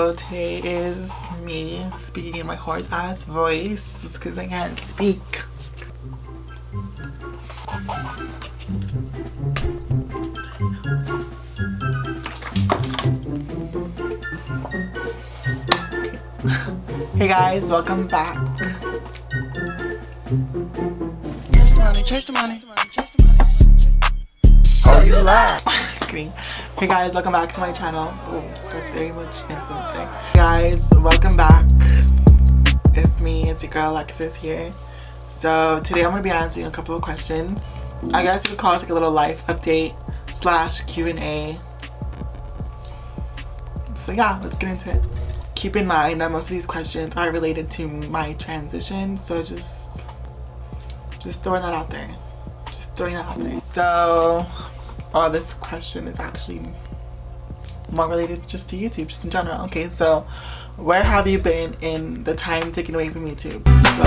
So today is me speaking in my hoarse ass voice just because I can't speak. Hey guys, welcome back. Chase the money. Oh, you laugh. Just kidding. Hey guys, welcome back to my channel. Oh, that's very much influencer. Hey guys, welcome back. It's me, it's your girl Lexxisszz here. So today I'm going to be answering a couple of questions. I guess you could call it like a little life update / Q&A. So yeah, let's get into it. Keep in mind that most of these questions are related to my transition, so just throwing that out there. So, this question is actually more related just to YouTube, just in general. Okay, so where have you been in the time taken away from YouTube? So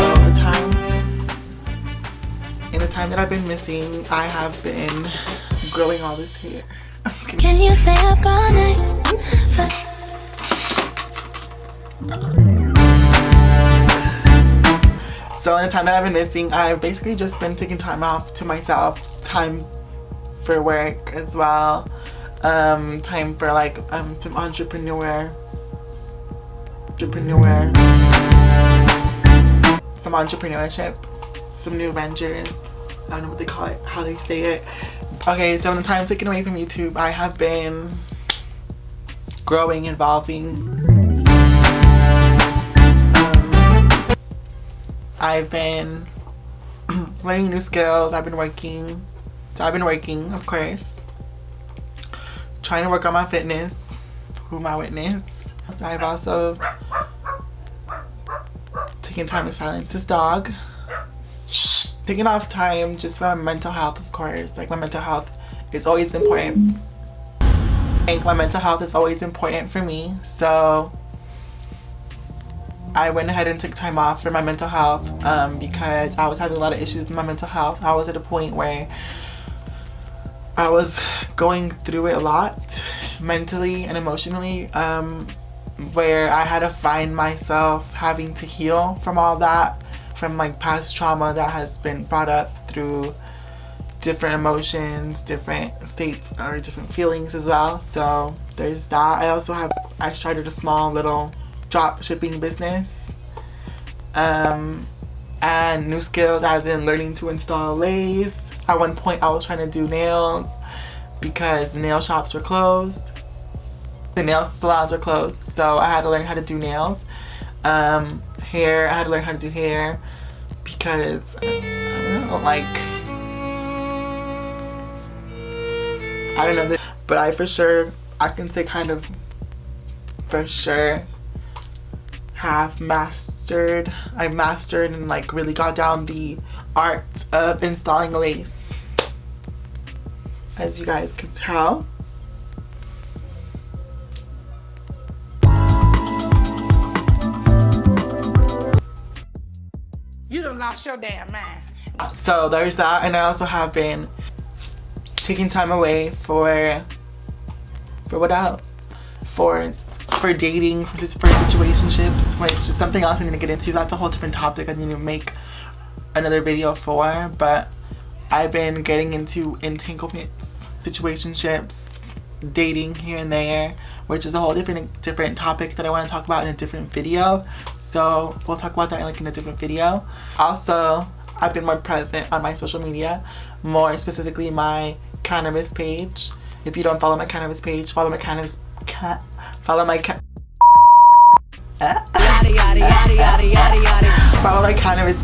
in the time that I've been missing, I have been growing all this hair. I'm just kidding. Can you stay up all night? So in the time that I've been missing, I've basically just been taking time off to myself, time for work as well, time for like some entrepreneurship, some new ventures. I don't know what they call it, how they say it. Okay, so in the time taken away from YouTube, I have been growing, evolving. I've been learning new skills. I've been working. So I've been working, of course. Trying to work on my fitness. Who my witness. So I've also taken time to silence this dog. Taking off time just for my mental health, of course. Like, my mental health is always important. Like, my mental health is always important for me. So I went ahead and took time off for my mental health because I was having a lot of issues with my mental health. I was at a point where I was going through it a lot mentally and emotionally, where I had to find myself having to heal from all that, from like past trauma that has been brought up through different emotions, different states, or different feelings as well. So there's that. I started a small little drop shipping business, and new skills as in learning to install lace. At one point I was trying to do nails because the nail shops were closed, the nail salons were closed, so I had to learn how to do nails. Hair, I had to learn how to do hair because I don't know, but I can say kind of for sure I've mastered and like really got down the art of installing lace, as you guys can tell. You done lost your damn mind. So there's that, and I also have been taking time away for what else? For dating, for situationships, which is something else I need to get into. That's a whole different topic I need to make another video for, but I've been getting into entanglements, situationships, dating here and there, which is a whole different topic that I want to talk about in a different video. So we'll talk about that in a different video. Also, I've been more present on my social media, more specifically my cannabis page. If you don't follow my cannabis page, follow my cannabis follow my cannabis page at follow my cannabis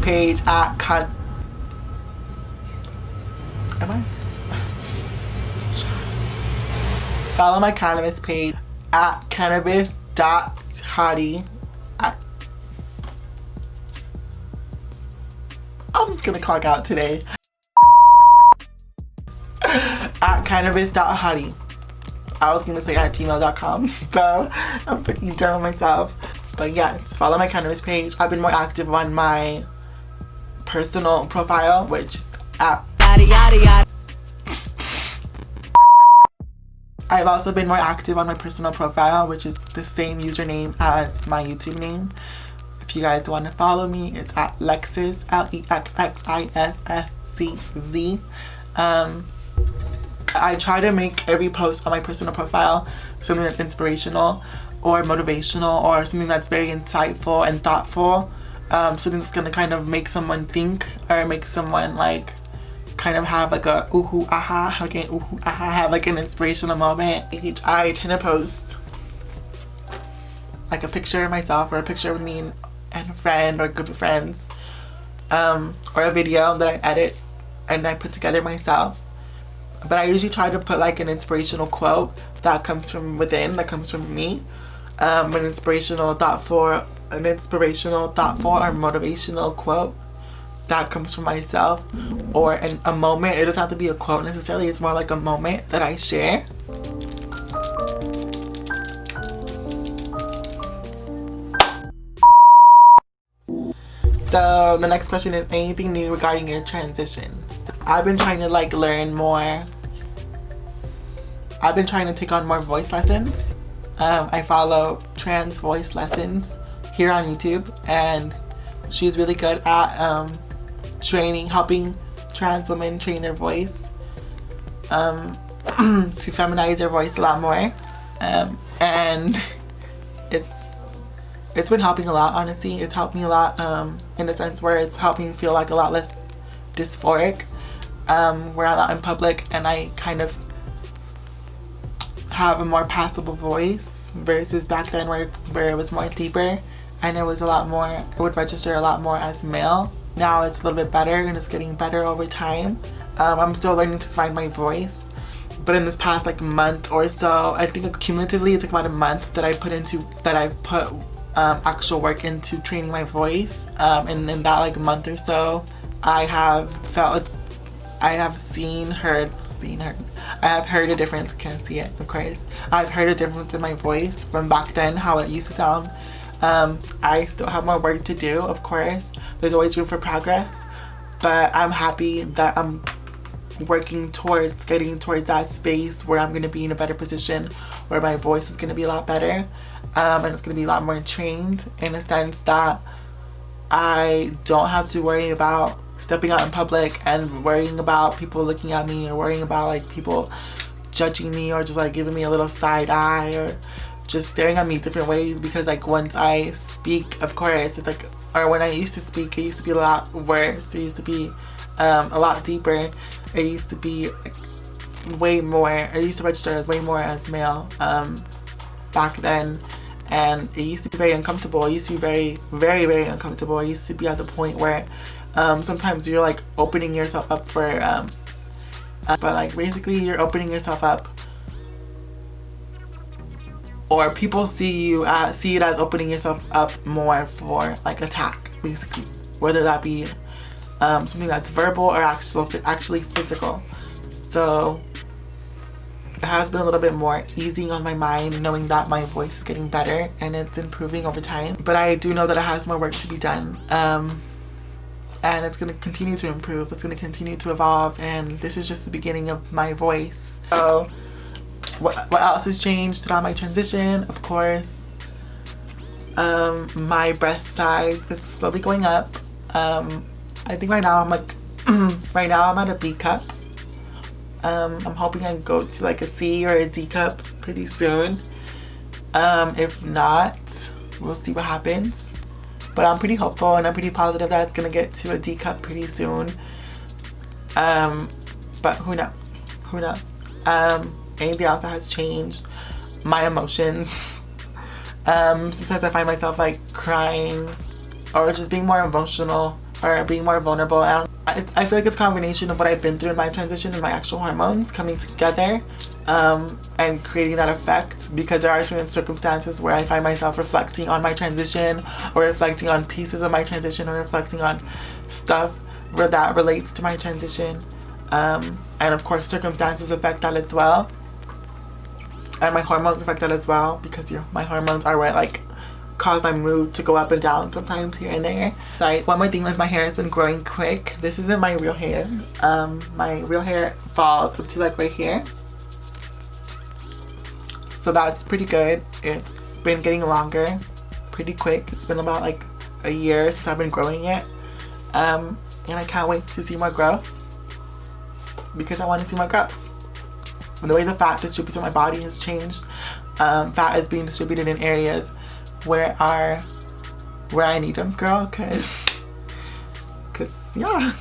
page at cannabis.hottie. I'm just gonna clock out today. At cannabis.hottie. I was gonna say at gmail.com, but I'm fucking done with myself. But yes, follow my cannabis page. I've been more active on my personal profile, which is at I've also been more active on my personal profile, which is the same username as my YouTube name. If you guys want to follow me, it's at Lexxisszz, Lexxisssz. I try to make every post on my personal profile something that's inspirational or motivational or something that's very insightful and thoughtful. Something that's gonna kind of make someone think or make someone like kind of have like a ooh aha, have like an inspirational moment. I tend to post like a picture of myself or a picture of me and a friend or a group of friends, or a video that I edit and I put together myself. But I usually try to put like an inspirational quote that comes from within, that comes from me, an inspirational, thoughtful, or motivational quote that comes from myself, or a moment. It doesn't have to be a quote necessarily, it's more like a moment that I share. So the next question is, anything new regarding your transition? I've been trying to like learn more. I've been trying to take on more voice lessons. I follow Trans Voice Lessons here on YouTube, and she's really good at helping trans women train their voice, to feminize their voice a lot more, and it's been helping a lot. Honestly, it's helped me a lot, in a sense where it's helped me feel like a lot less dysphoric, where I'm out in public and I kind of have a more passable voice versus back then where it was more deeper and it was a lot more, it would register a lot more as male. Now it's a little bit better and it's getting better over time. I'm still learning to find my voice, but in this past like month or so, I think cumulatively it's like about a month that I've put actual work into training my voice, and in that like month or so I have heard a difference. Can't see it, of course. I've heard a difference in my voice from back then, how it used to sound. I still have more work to do, of course. There's always room for progress, but I'm happy that I'm working towards getting towards that space where I'm going to be in a better position, where my voice is going to be a lot better, and it's going to be a lot more trained, in a sense that I don't have to worry about stepping out in public and worrying about people looking at me, or worrying about like people judging me, or just like giving me a little side eye, or just staring at me different ways. Because like once I speak, of course, it's like, or when I used to speak, it used to be a lot worse. It used to be a lot deeper. It used to be like way more, it used to register as way more as male back then, and it used to be very uncomfortable. It used to be very, very, very uncomfortable. It used to be at the point where sometimes you're like opening yourself up for but like basically you're opening yourself up, or people see it as opening yourself up more for like attack, basically, whether that be something that's verbal or actually physical. So it has been a little bit more easing on my mind, knowing that my voice is getting better and it's improving over time. But I do know that it has more work to be done, and it's going to continue to improve. It's going to continue to evolve, and this is just the beginning of my voice. So what else has changed throughout my transition? Of course, my breast size is slowly going up. I think right now I'm like right now I'm at a B cup. I'm hoping I can go to like a C or a D cup pretty soon. If not, we'll see what happens. But I'm pretty hopeful and I'm pretty positive that it's gonna get to a D cup pretty soon. But who knows? Who knows? Anything else that has changed? My emotions. Sometimes I find myself like crying or just being more emotional or being more vulnerable. I feel like it's a combination of what I've been through in my transition and my actual hormones coming together, and creating that effect, because there are certain circumstances where I find myself reflecting on my transition, or reflecting on pieces of my transition, or reflecting on stuff that relates to my transition, and of course circumstances affect that as well, and my hormones affect that as well, because my hormones are what like cause my mood to go up and down sometimes here and there. Sorry, one more thing was my hair has been growing quick. This isn't my real hair. My real hair falls up to like right here. So that's pretty good. It's been getting longer pretty quick. It's been about like a year since I've been growing it. And I can't wait to see my growth because I want to see my growth. And the way the fat distributes in my body has changed. Fat is being distributed in areas where I need them, girl, cause yeah.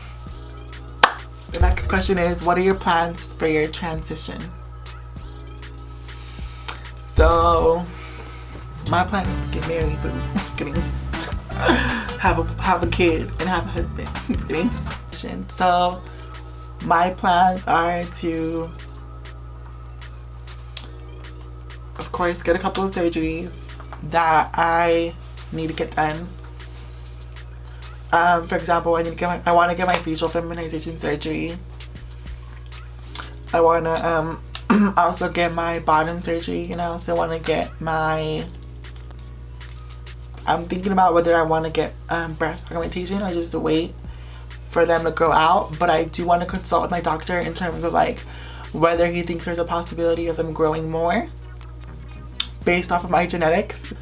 The next question is, what are your plans for your transition? So, my plan is to get married, boo. Just kidding. Have a kid and have a husband. Just kidding. So, my plans are to, of course, get a couple of surgeries that I need to get done. For example, I want to get my facial feminization surgery. I want to also get my bottom surgery, and I also want to get I'm thinking about whether I want to get breast augmentation or just wait for them to grow out. But I do want to consult with my doctor in terms of like whether he thinks there's a possibility of them growing more based off of my genetics.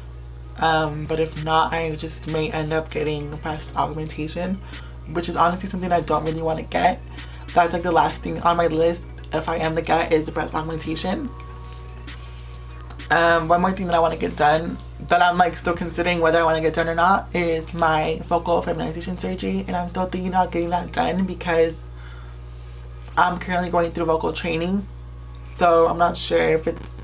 But if not, I just may end up getting breast augmentation, which is honestly something I don't really want to get. That's like the last thing on my list if I am to get is breast augmentation. One more thing that I want to get done that I'm like still considering whether I want to get done or not is my focal feminization surgery, and I'm still thinking about getting that done because I'm currently going through vocal training, so I'm not sure if it's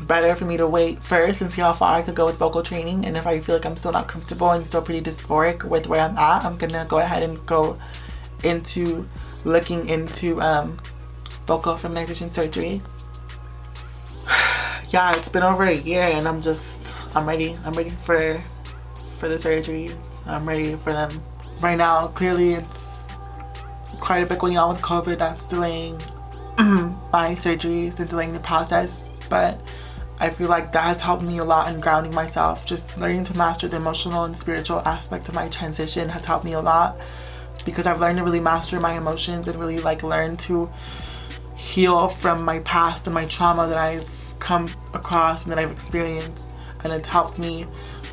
better for me to wait first and see how far I could go with vocal training, and if I feel like I'm still not comfortable and still pretty dysphoric with where I'm at, I'm gonna go ahead and go into looking into vocal feminization surgery. Yeah, it's been over a year and I'm ready for the surgeries. I'm ready for them. Right now, clearly it's quite a bit going on with COVID that's delaying my surgeries and delaying the process, but I feel like that has helped me a lot in grounding myself. Just learning to master the emotional and spiritual aspect of my transition has helped me a lot because I've learned to really master my emotions and really like learn to heal from my past and my trauma that I've come across and that I've experienced, and it's helped me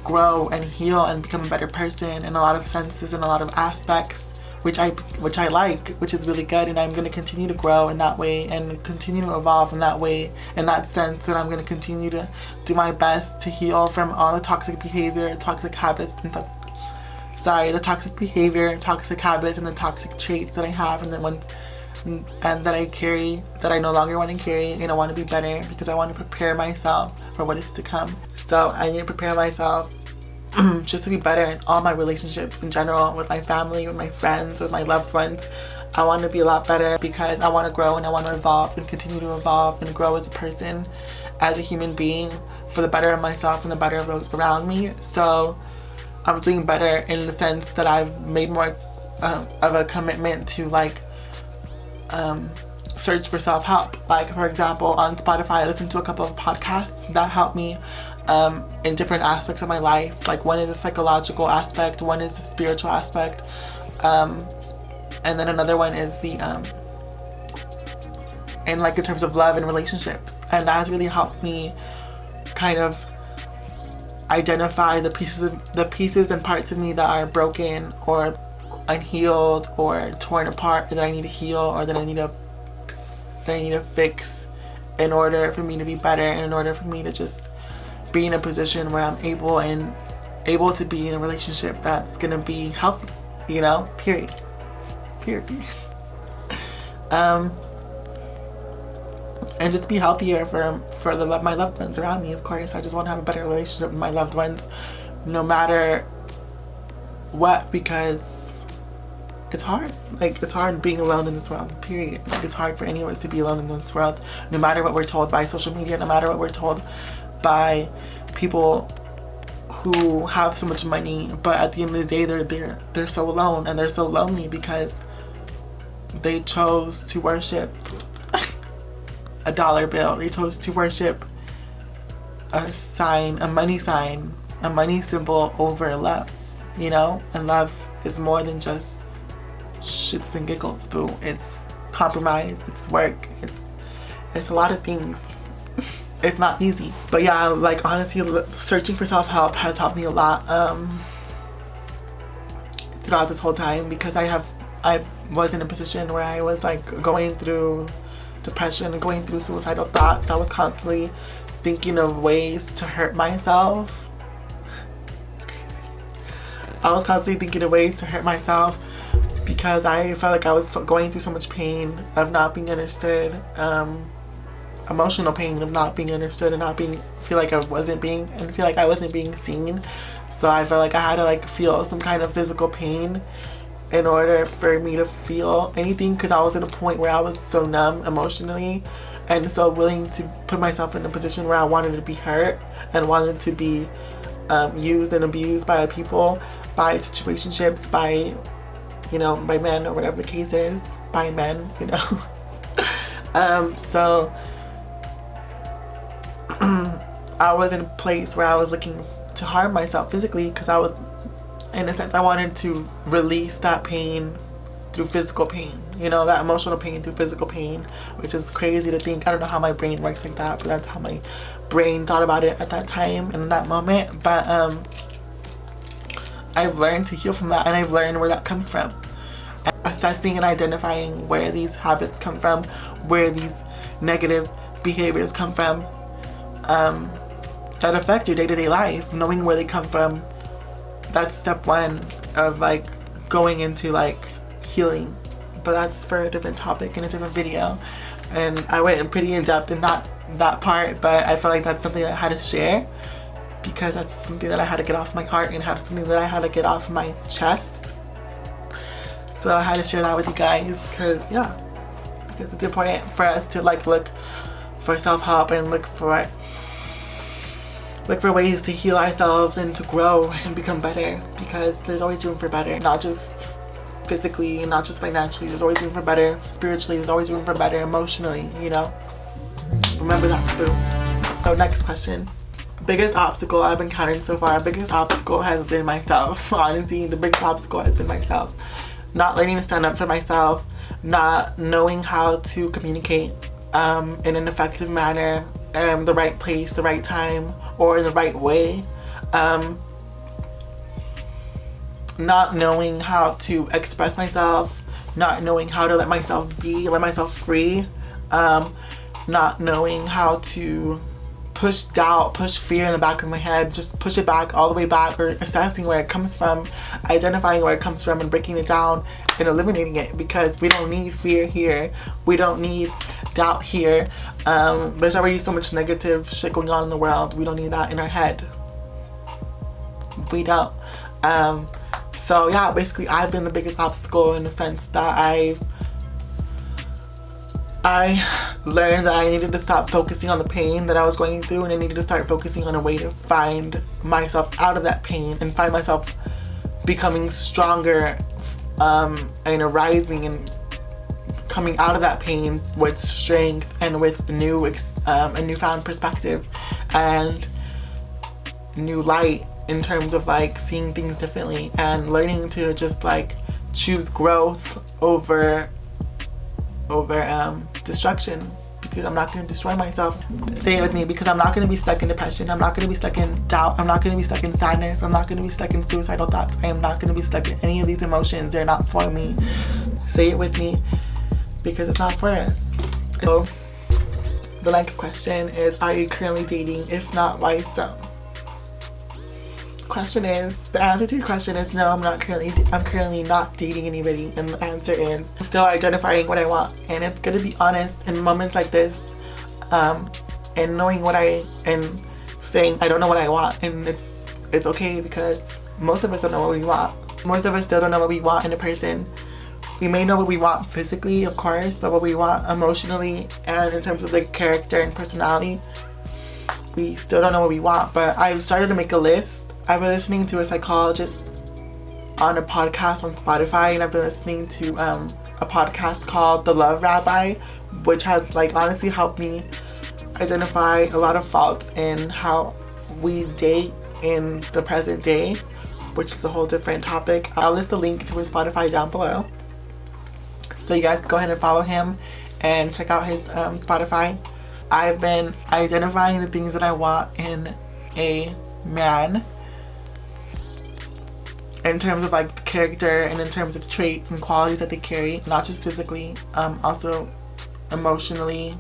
grow and heal and become a better person in a lot of senses and a lot of aspects, which I like, which is really good. And I'm going to continue to grow in that way and continue to evolve in that way, in that sense that I'm going to continue to do my best to heal from all the toxic behavior, toxic habits, and the toxic behavior, toxic habits, and the toxic traits that I have and that I carry, that I no longer want to carry, and I want to be better because I want to prepare myself for what is to come. So I need to prepare myself just to be better in all my relationships in general, with my family, with my friends, with my loved ones. I want to be a lot better because I want to grow and I want to evolve and continue to evolve and grow as a person, as a human being, for the better of myself and the better of those around me. So I'm doing better in the sense that I've made more of a commitment to like search for self-help. Like, for example, on Spotify, I listened to a couple of podcasts that helped me in different aspects of my life. Like, one is a psychological aspect, one is a spiritual aspect, and then another one is the in like in terms of love and relationships. And that has really helped me kind of identify the pieces and parts of me that are broken or unhealed or torn apart, that I need to heal, or that I need to fix in order for me to be better, and in order for me to just be in a position where I'm able to be in a relationship that's gonna be healthy, you know, period. And just be healthier for my loved ones around me. Of course, I just want to have a better relationship with my loved ones, no matter what, because it's hard. Like, it's hard being alone in this world, period. Like, it's hard for any of us to be alone in this world, no matter what we're told by social media, no matter what we're told by people who have so much money. But at the end of the day, they're so alone, and they're so lonely because they chose to worship a dollar bill. They chose to worship a sign, a money symbol over love, you know? And love is more than just shits and giggles, boo. It's compromise, it's work, it's a lot of things. it's not easy. But yeah, like honestly, searching for self-help has helped me a lot throughout this whole time, because I was in a position where I was like going through depression and going through suicidal thoughts. I was constantly thinking of ways to hurt myself. It's crazy. I was constantly thinking of ways to hurt myself because I felt like I was going through so much pain of not being understood, emotional pain of not being understood and feel like I wasn't being seen. So I felt like I had to like feel some kind of physical pain in order for me to feel anything, because I was at a point where I was so numb emotionally and so willing to put myself in a position where I wanted to be hurt and wanted to be used and abused by people, by situationships, by men, or whatever the case is, by men, so I was in a place where I was looking to harm myself physically, because I was, in a sense, I wanted to release that pain through physical pain, that emotional pain through physical pain, which is crazy to think. I don't know how my brain works like that, but that's how my brain thought about it at that time and in that moment. But I've learned to heal from that, and I've learned where that comes from. Assessing and identifying where these habits come from, where these negative behaviors come from, that affect your day-to-day life, knowing where they come from. That's step one of like going into like healing, but that's for a different topic in a different video, and I went pretty in depth in that part, but I felt like that's something that I had to share, because that's something that I had to get off my heart and something that I had to get off my chest. So I had to share that with you guys, because it's important for us to like look for self-help and look for ways to heal ourselves and to grow and become better, because there's always room for better, not just physically, not just financially. There's always room for better spiritually. There's always room for better emotionally, remember that too. So next question. Biggest obstacle I've encountered so far. Biggest obstacle has been myself. Honestly, the biggest obstacle has been myself. Not learning to stand up for myself, not knowing how to communicate in an effective manner, the right place, the right time, or in the right way, not knowing how to express myself, not knowing how to let myself be, let myself free, not knowing how to push doubt, push fear in the back of my head, just push it back, all the way back, or assessing where it comes from, identifying where it comes from and breaking it down and eliminating it, because we don't need fear here, we don't need doubt here. There's already so much negative shit going on in the world. We don't need that in our head. We don't. So yeah, basically I've been the biggest obstacle, in the sense that I learned that I needed to stop focusing on the pain that I was going through, and I needed to start focusing on a way to find myself out of that pain and find myself becoming stronger, and arising and coming out of that pain with strength and with a newfound perspective and new light, in terms of like seeing things differently and learning to just like choose growth over destruction, because I'm not going to destroy myself. Stay with me, because I'm not going to be stuck in depression. I'm not going to be stuck in doubt. I'm not going to be stuck in sadness. I'm not going to be stuck in suicidal thoughts. I am not going to be stuck in any of these emotions. They're not for me. Say it with me, because it's not for us. So the next question is, are you currently dating? If not, why so? The answer to your question is no, I'm currently not dating anybody, and the answer is I'm still identifying what I want. And it's good to be honest in moments like this, and knowing and saying I don't know what I want, and it's okay, because most of us don't know what we want. Most of us still don't know what we want in a person. We may know what we want physically, of course, but what we want emotionally and in terms of like character and personality, we still don't know what we want. But I've started to make a list. I've been listening to a psychologist on a podcast on Spotify, and I've been listening to a podcast called The Love Rabbi, which has like honestly helped me identify a lot of faults in how we date in the present day, which is a whole different topic. I'll list the link to his Spotify down below, so you guys go ahead and follow him and check out his Spotify. I've been identifying the things that I want in a man in terms of like character and in terms of traits and qualities that they carry, not just physically, also emotionally,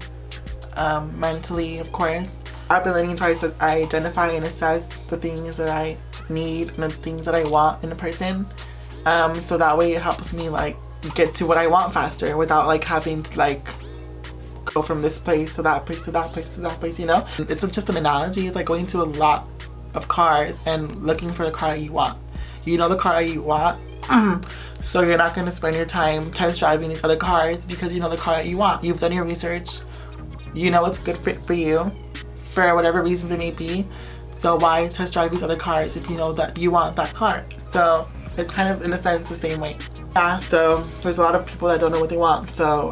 mentally, of course. I've been learning to identify and assess the things that I need and the things that I want in a person, so that way it helps me like get to what I want faster without like having to like go from this place to that place to that place to that place, you know? It's just an analogy. It's like going to a lot of cars and looking for the car you want. You know the car you want, so you're not going to spend your time test driving these other cars because you know the car that you want. You've done your research. You know it's a good fit for you for whatever reasons it may be. So why test drive these other cars if you know that you want that car? So it's kind of in a sense the same way. Yeah, so there's a lot of people that don't know what they want. So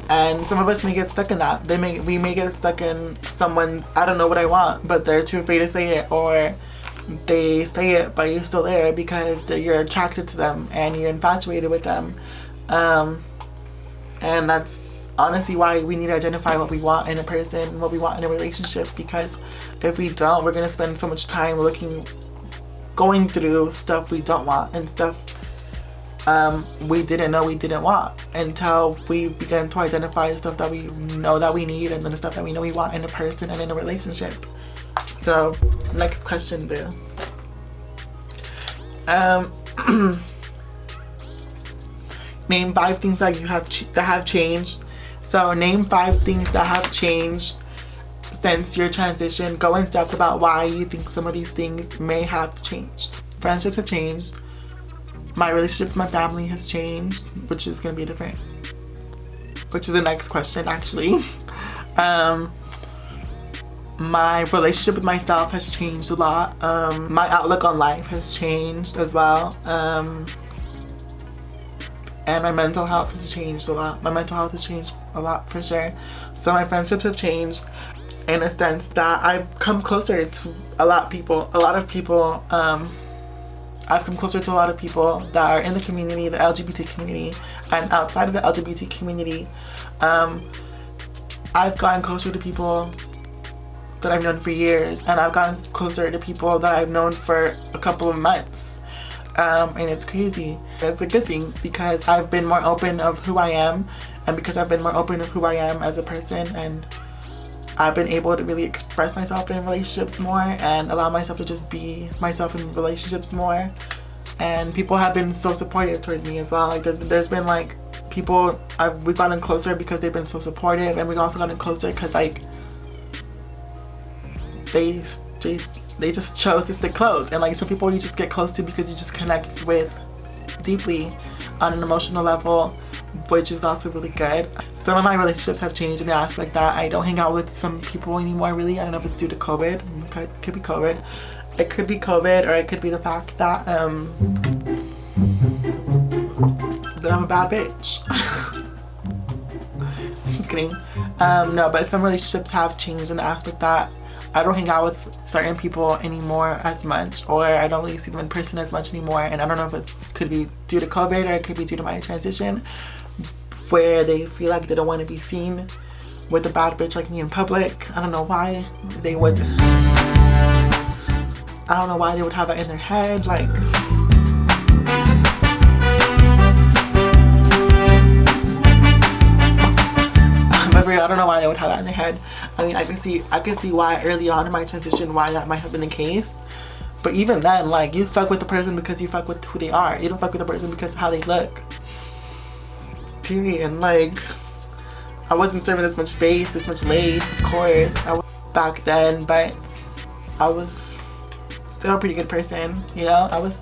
and some of us may get stuck in that. We may get stuck in someone's I don't know what I want, but they're too afraid to say it, or they say it but you're still there because you're attracted to them and you're infatuated with them, and that's honestly why we need to identify what we want in a person, what we want in a relationship, because if we don't, we're gonna spend so much time going through stuff we don't want and stuff we didn't know we didn't want until we begin to identify the stuff that we know that we need and then the stuff that we know we want in a person and in a relationship. So, next question, boo. Name 5 things that have changed. So, name 5 things that have changed since your transition. Go in depth about why you think some of these things may have changed. Friendships have changed. My relationship with my family has changed, which is gonna be which is the next question, actually. My relationship with myself has changed a lot. My outlook on life has changed as well. And my mental health has changed a lot. My mental health has changed a lot for sure. So my friendships have changed in a sense that I've come closer to a lot of people. I've come closer to a lot of people that are in the community, the LGBT community, and outside of the LGBT community. I've gotten closer to people that I've known for years, and I've gotten closer to people that I've known for a couple of months, and it's crazy. It's a good thing because I've been more open of who I am, and because I've been more open of who I am as a person, and I've been able to really express myself in relationships more and allow myself to just be myself in relationships more, and people have been so supportive towards me as well. Like there's been like people we've gotten closer because they've been so supportive, and we've also gotten closer because like they just chose to stick close, and like some people you just get close to because you just connect with deeply on an emotional level, which is also really good. Some of my relationships have changed in the aspect that I don't hang out with some people anymore, really. I don't know if it's due to COVID. It could be COVID. It could be COVID, or it could be the fact that that I'm a bad bitch. Just kidding. No, but some relationships have changed in the aspect that I don't hang out with certain people anymore as much, or I don't really see them in person as much anymore, and I don't know if it could be due to COVID or it could be due to my transition, where they feel like they don't want to be seen with a bad bitch like me in public. I don't know why they would have that in their head, like I don't know why they would have that in their head. I mean, I can see why early on in my transition why that might have been the case. But even then, like, you fuck with the person because you fuck with who they are. You don't fuck with the person because of how they look. Period. And like, I wasn't serving this much face, this much lace, of course. Back then, but I was still a pretty good person, you know? I was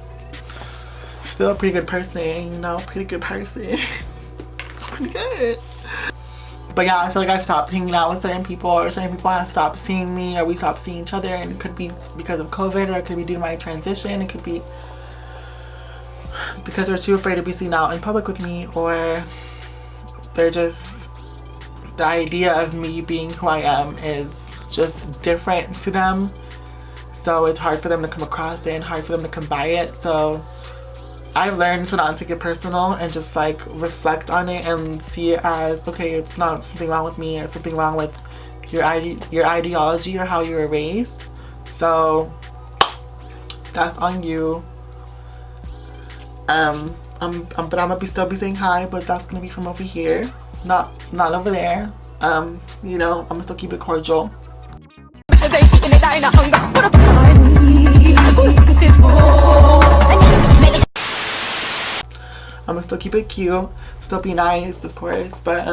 still a pretty good person, you know? Pretty good person. Pretty good. But yeah, I feel like I've stopped hanging out with certain people, or certain people have stopped seeing me, or we stopped seeing each other, and it could be because of COVID, or it could be due to my transition, it could be because they're too afraid to be seen out in public with me, or they're just, the idea of me being who I am is just different to them, so it's hard for them to come across it and hard for them to come by it. So I've learned to not take it personal and just like reflect on it and see it as, okay, it's not something wrong with me, or something wrong with your ideology or how you were raised. So that's on you. But I'm gonna still be saying hi, but that's gonna be from over here, not over there. You know, I'm gonna still keep it cordial. I'm gonna still keep it cute, still be nice, of course, but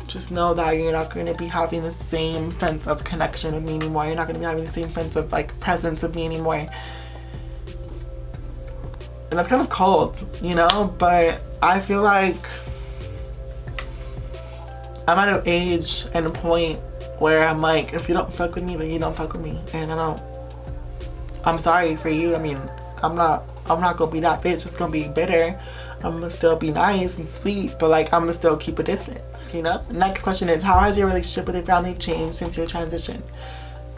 just know that you're not gonna be having the same sense of connection with me anymore. You're not gonna be having the same sense of like presence with me anymore. And that's kind of cold, you know, but I feel like I'm at an age and a point where I'm like, if you don't fuck with me, then you don't fuck with me. And I'm sorry for you. I mean, I'm not gonna be that bitch that's gonna be bitter. I'm gonna still be nice and sweet, but like, I'm gonna still keep a distance, you know? The next question is, how has your relationship with your family changed since your transition?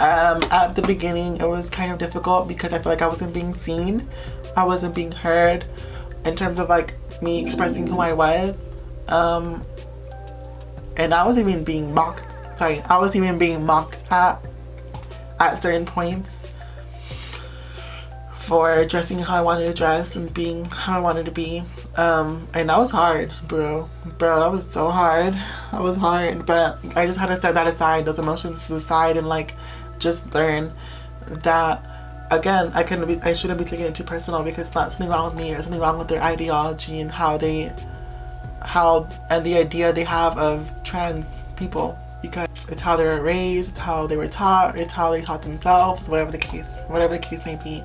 At the beginning, it was kind of difficult because I felt like I wasn't being seen. I wasn't being heard in terms of like me expressing who I was. And I was even being mocked. I was even being mocked at certain points for dressing how I wanted to dress and being how I wanted to be. And that was hard, bro. That was so hard. That was hard, but I just had to set that aside, those emotions to the side, and like just learn that, again, I shouldn't be taking it too personal, because it's not something wrong with me or something wrong with their ideology and and the idea they have of trans people, because it's how they were raised, it's how they were taught, it's how they taught themselves, whatever the case may be.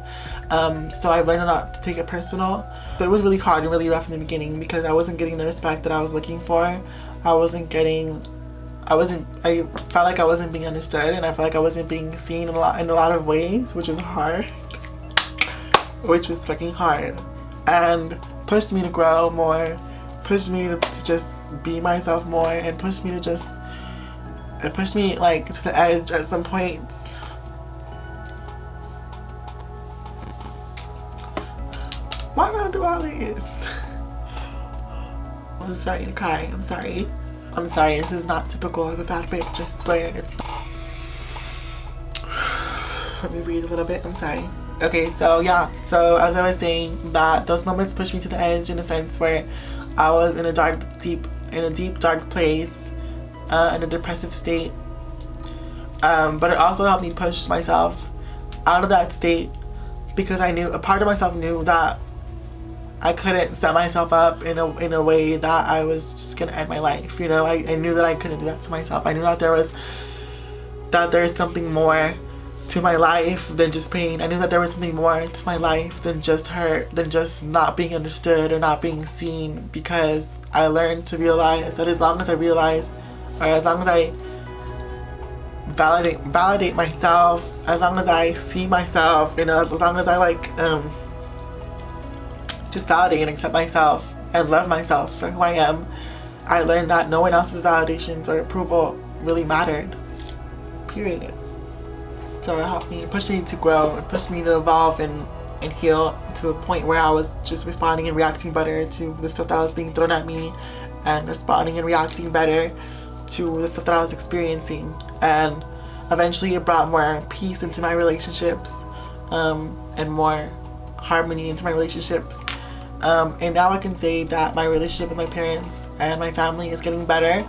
So I learned not to take it personal. So it was really hard and really rough in the beginning because I wasn't getting the respect that I was looking for. I felt like I wasn't being understood, and I felt like I wasn't being seen in a lot of ways, which was hard. Which was fucking hard. And pushed me to grow more, pushed me to just be myself more, and pushed me like to the edge at some points. Why gotta do all this? I'm starting to cry. I'm sorry. This is not typical of a bad bitch, I swear. Let me breathe a little bit. I'm sorry. Okay, so yeah. So as I was saying, that those moments pushed me to the edge in a sense where I was in a deep, dark place, in a depressive state. But it also helped me push myself out of that state, because I knew, a part of myself knew that I couldn't set myself up in a way that I was just gonna end my life. You know, I knew that I couldn't do that to myself. I knew that there's something more to my life than just pain. I knew that there was something more to my life than just hurt, than just not being understood or not being seen, because I learned to realize that as long as I realize, or as long as I validate myself, as long as I see myself, you know, as long as I like just validate and accept myself and love myself for who I am, I learned that no one else's validations or approval really mattered, period. So it helped me, pushed me to grow, it pushed me to evolve and heal to a point where I was just responding and reacting better to the stuff that was being thrown at me, and responding and reacting better to the stuff that I was experiencing. And eventually it brought more peace into my relationships, and more harmony into my relationships. And now I can say that my relationship with my parents and my family is getting better.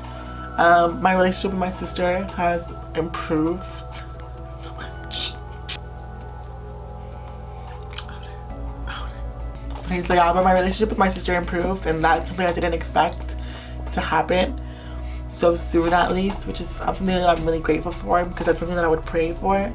My relationship with my sister has improved so much. Okay, so yeah, but my relationship with my sister improved, and that's something I didn't expect to happen so soon, at least, which is something that I'm really grateful for, because that's something that I would pray for.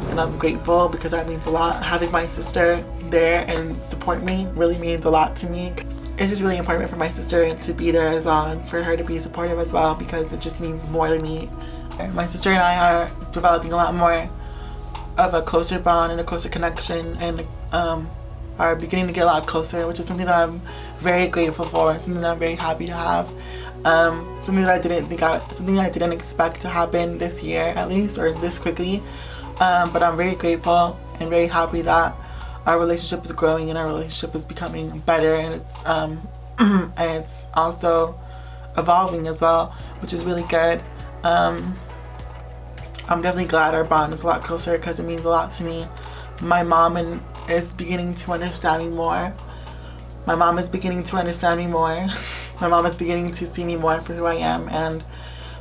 And I'm grateful because that means a lot. Having my sister there and support me really means a lot to me. It's just really important for my sister to be there as well, and for her to be supportive as well, because it just means more to me. And my sister and I are developing a lot more of a closer bond and a closer connection, and are beginning to get a lot closer, which is something that I'm very grateful for, something that I'm very happy to have. Something that I didn't expect to happen this year, at least, or this quickly. But I'm very grateful and very happy that our relationship is growing and our relationship is becoming better, and it's also evolving as well, which is really good. I'm definitely glad our bond is a lot closer because it means a lot to me. My mom is beginning to understand me more. My mom is beginning to understand me more. My mom is beginning to see me more for who I am, and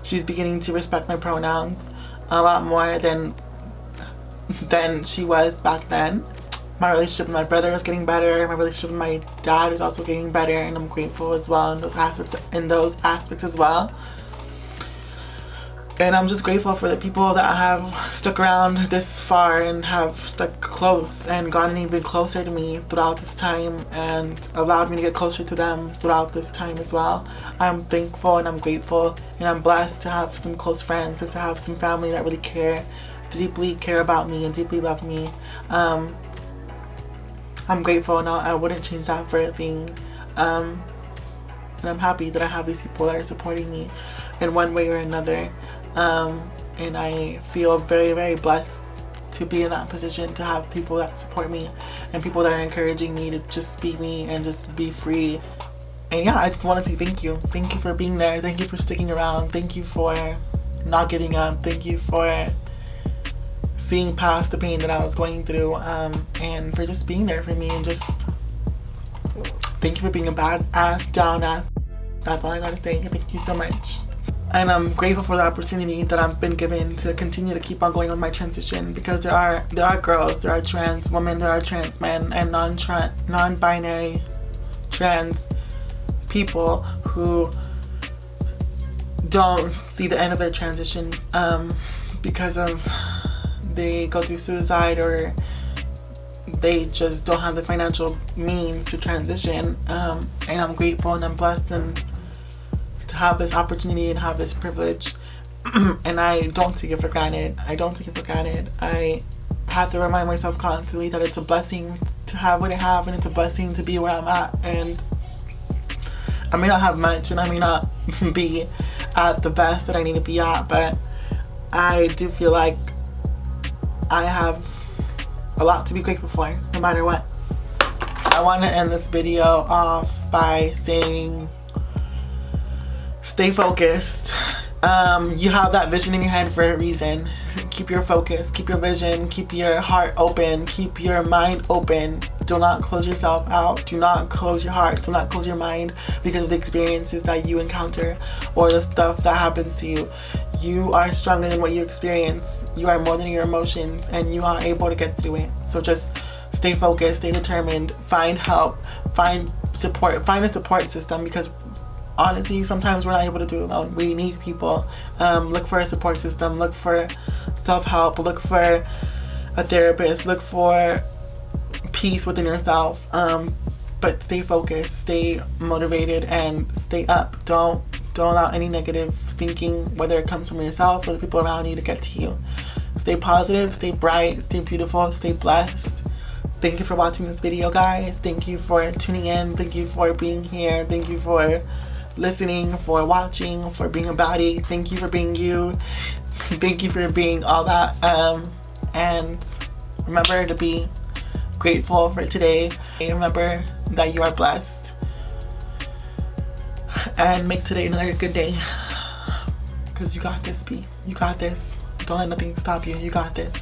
she's beginning to respect my pronouns a lot more than she was back then. My relationship with my brother is getting better. My relationship with my dad is also getting better, and I'm grateful as well in those aspects as well. And I'm just grateful for the people that have stuck around this far and have stuck close and gotten even closer to me throughout this time and allowed me to get closer to them throughout this time as well. I'm thankful and I'm grateful and I'm blessed to have some close friends and to have some family that really deeply care about me and deeply love me. I'm grateful and I wouldn't change that for a thing. And I'm happy that I have these people that are supporting me in one way or another. And I feel very, very blessed to be in that position, to have people that support me and people that are encouraging me to just be me and just be free. And yeah, I just want to say thank you. Thank you for being there. Thank you for sticking around. Thank you for not giving up. Thank you for seeing past the pain that I was going through, and for just being there for me, and just thank you for being a badass, down ass. That's all I gotta say. Thank you so much. And I'm grateful for the opportunity that I've been given to continue to keep on going with my transition, because there are girls, there are trans women, there are trans men, and non-binary trans people who don't see the end of their transition because of they go through suicide or they just don't have the financial means to transition. And I'm grateful and I'm blessed and to have this opportunity and have this privilege. And I don't take it for granted. I have to remind myself constantly that it's a blessing to have what I have, and it's a blessing to be where I'm at. And I may not have much and I may not be at the best that I need to be at, but I do feel like I have a lot to be grateful for, no matter what. I want to end this video off by saying, stay focused. You have that vision in your head for a reason. Keep your focus, keep your vision, keep your heart open, keep your mind open. Do not close yourself out. Do not close your heart. Do not close your mind because of the experiences that you encounter or the stuff that happens to you. You are stronger than what you experience. You are more than your emotions, and you are able to get through it. So just stay focused, stay determined, find help, find support, find a support system, because honestly, sometimes we're not able to do it alone. We need people. Look for a support system, look for self-help, look for a therapist, look for peace within yourself. But stay focused, stay motivated, and stay up. Don't allow any negative thinking, whether it comes from yourself or the people around you, to get to you. Stay positive, stay bright, stay beautiful, stay blessed. Thank you for watching this video, guys. Thank you for tuning in. Thank you for being here. Thank you for listening, for watching, for being a baddie. Thank you for being you. Thank you for being all that. And remember to be grateful for today. Remember that you are blessed. And make today another good day. Because you got this, B. You got this. Don't let nothing stop you. You got this.